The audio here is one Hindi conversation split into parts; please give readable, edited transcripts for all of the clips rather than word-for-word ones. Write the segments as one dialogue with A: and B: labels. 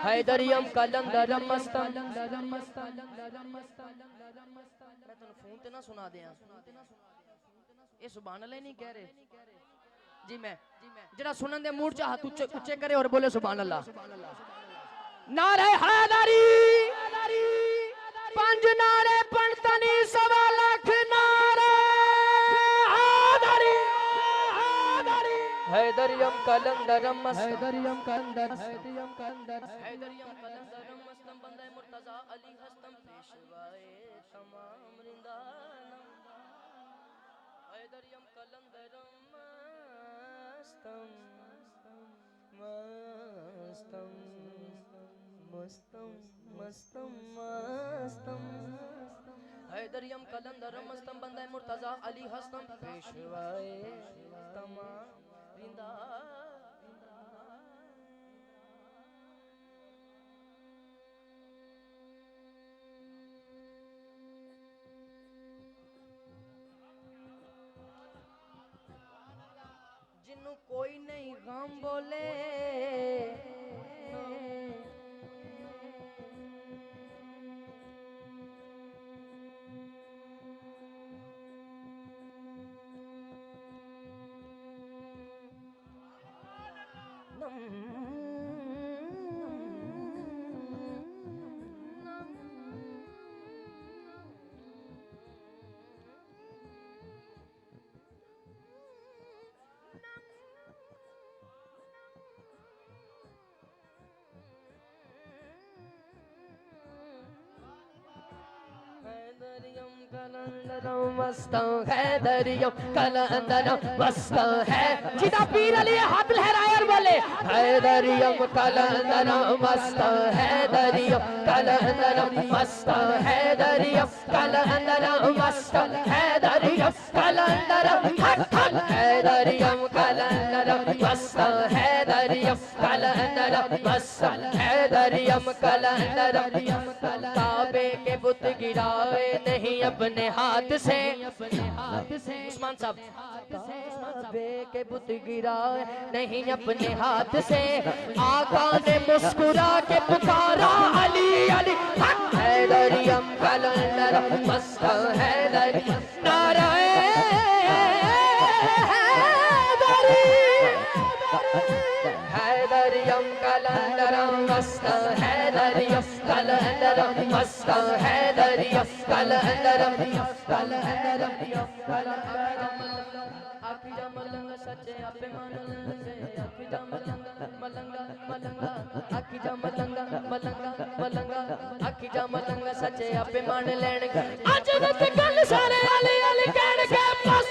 A: हैदरियम कलंदरम मस्तम। मैं तेन फोन ते ना सुना दिया, ये सुभान अल्लाह नहीं कह रहे जी। मैं जरा सुनन दे मूड च हाथ ऊंचे करे और बोले सुभान अल्लाह। नारे हैदरी पंज नारे पंतनी सवा लाख नारे हैदरी। हैदरियम कलंदरम हैदरियम कलंदरम मस्तम बंदे मुर्तजा अली हस्तम पेशवाए तमाम रिंदानम। हैदरियम कलंदरम मस्तम मस्तम मस्तम मस्तम मस्तम। हैदरियम कलंदरम मस्तम बंदे मुर्तजा अली हस्तम पेशवाए तमाम रिंदा। जिन्नू कोई नहीं गम बोले हैदरियम कलंदरम मस्तम हैदरियम कलंदरम मस्तम है। जिदा पीर अली हाथ लहराए और बोले हैदरियम कलंदरम मस्तम हैदरियम कलंदरम मस्तम हैदरियम कलंदरम मस्तम हैदरियम कलंदरम हैदरियम कलंदरम मस्तम हैदरियम कलंदरम मस्तम हैदरियम कलंदरम। काबे के बुत गिराए नहीं अपने हाथ से उस्मान साहब। काबे के बुत गिराए नहीं अपने हाथ से आका ने मुस्कुरा के पुकारा अली अली। हैदरियम कलंदरम मस्तम हैदरियम नाराए हैदरियम कलंदरम मस्तम हैदरियम कलंदरम मस्तम हैदरियम कलंदरम कलंदरम कलंदरम। आखिजा मलंग सच्चे आपे मान लेंगे आखिजा मलंग मलंगा मलंगा आखिजा मलंग मलंगा मलंगा आखिजा मलंग सच्चे आपे मान लेंगे। अज तक गल सारे अली अली कहण के बस।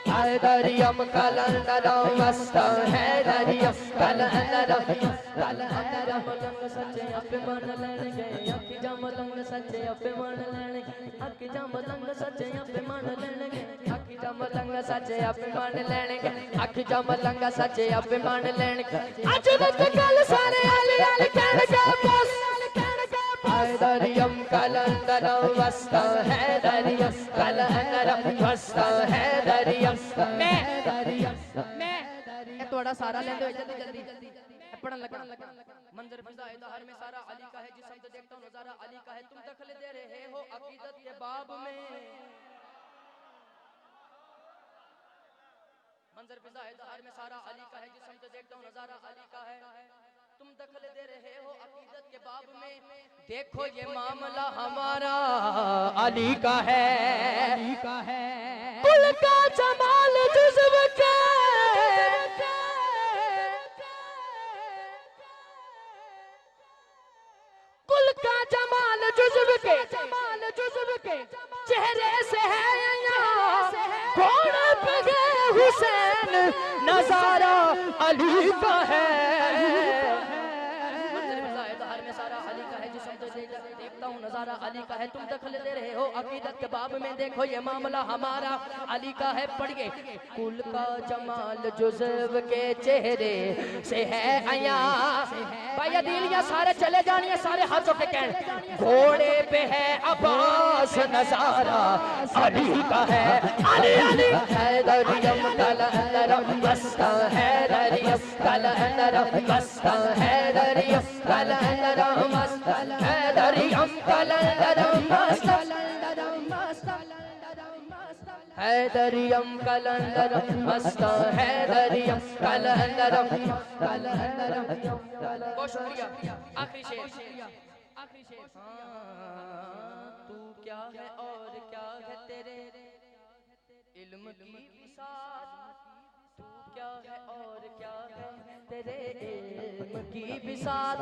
A: हैदरियम कलंदरम मस्तम हैदरियम कलंदरम कलंदरम मलंग सच्चे आपे मान लेंगे आखिजा मलंग सच्चे आपे मान लेंगे आखिजा मलंग सच्चे आपे मान लेंगे आखिजा मलंग सच्चे आपे मान लेंगे आखिजा मलंग सच्चे आपे मान लेंगे। अज तक गल सारे अली अली कहण के बस। हैदरियम कलंदरम मस्तम हैदरियम कलंदरम मस्तम हैदरियम। मैं थोड़ा सारा लेंदे जल्दी जल्दी पढ़न लगा। मंजर फिजा है हर में सारा अली का है जिस शब्द देखता हूं नजारा अली का है। तुम दखल दे रहे हो अकीदत के बाब में। मंजर फिजा है हर में सारा अली का है जिस शब्द देखता हूं नजारा अली का है। तुम दखल दे रहे हो अकीदत के बाब में। देखो ये मामला हमारा अली का है कुल का जमाल जुज़्व के कुल का जमाल जुज़्व के चेहरे से है यहाँ घोड़े पे गए हुसैन नजारा अली का है। देखता हूँ नजारा नजारा अली का है, तुम दखल दे रहे हो अकीदत के बाब में, देखो ये मामला हमारा अली का है। पढ़िए कुल का जमाल जुज़व के चेहरे से है अया। भाई दिलियां सारे चले जानिए, सारे हाथ के कह, घोड़े पे है अब्बास नजारा अली का है। अली अली हैदरियम कलंदरम मस्ता हैदरियम कलंदरम मस्ता हैदरियम कलंदरम मस्ता हैदरियम कलंदरम मस्ता हैदरियम कलंदरम मस्ता हैदरियम कलंदरम कलंदरम। बहुत शुक्रिया। आखिरी शेर, आखिरी शेर। तू क्या है और क्या है तेरे इल्म की बिसात, तू क्या है और क्या है तेरे इल्म की बिसात,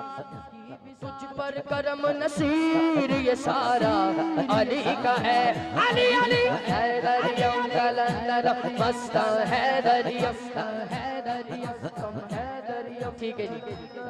A: तुझ पर करम नसीर ये सारा अली का है। अली अली हैदरियम कलंदरम मस्ता हैदरियम हैदरियम हैदरियम। ठीक है जी, ठीक है।